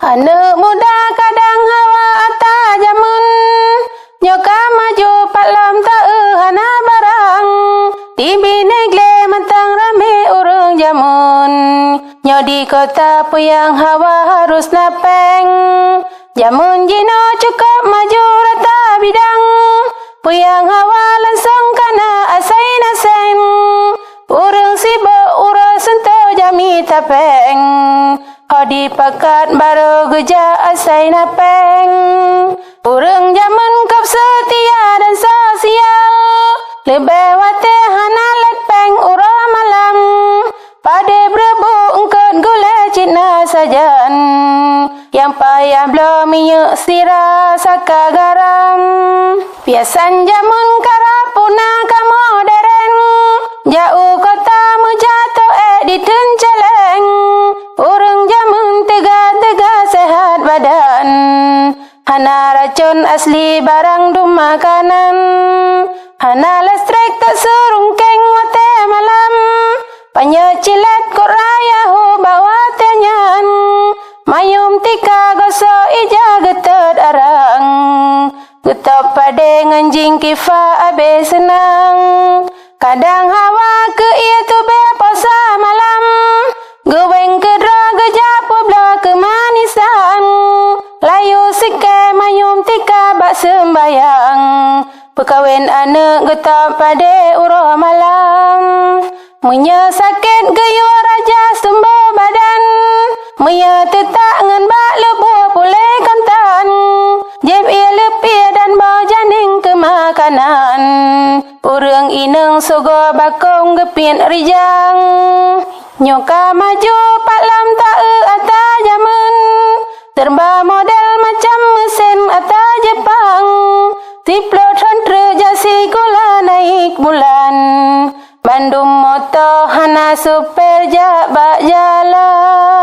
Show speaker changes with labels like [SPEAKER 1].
[SPEAKER 1] Anak muda kadang hawa ata jamun, nyoka maju palam tak hana barang. Dibine gle mentang rame urang jamun, nyo di kota puyang hawa harus napeng. Jamun jino cukup maju rata bidang, puyang hawa langsung kana asai naseng. Urang sibuk urang sentuh jami tapeng, di pakat baru geja asai napeng. Urang jaman kap setia dan sosial, lebih wate hana lepeng urang malam. Pada berbu engkot gula cina sajan, yang payah belum minyak sirah saka garam. Biasan jamun karapuna kamu deren, jauh kota mujatuh di tenceleng. Urang jamun tega-tega sehat badan, hana racun asli barang dum makanan. Hana listrik tak surungkeng wate malam, panya cilat kok raya hu bawa tenyan. Mayum tika goso ija getet arang, getop pade nganjing kifa abe senang. Kadang hawa ke ia tu beposa malam, goweng kedra geja pobla kemanisan. Layu sike mayum tika bak sembayang, pekawin anak getap pade uro malam. Munya sakit geyo raja sumber badan, munya tetak ngan bak lebu pule kontan. Jeb ia lepih dan bau janing kemakanan, urang ineng sogo bakong gepin rijang. Nyoka maju palam tak ata jaman, terba model macam mesin ata Jepang. Tiplot hantre jasi gula naik bulan, Bandung moto hana super jabak jalan.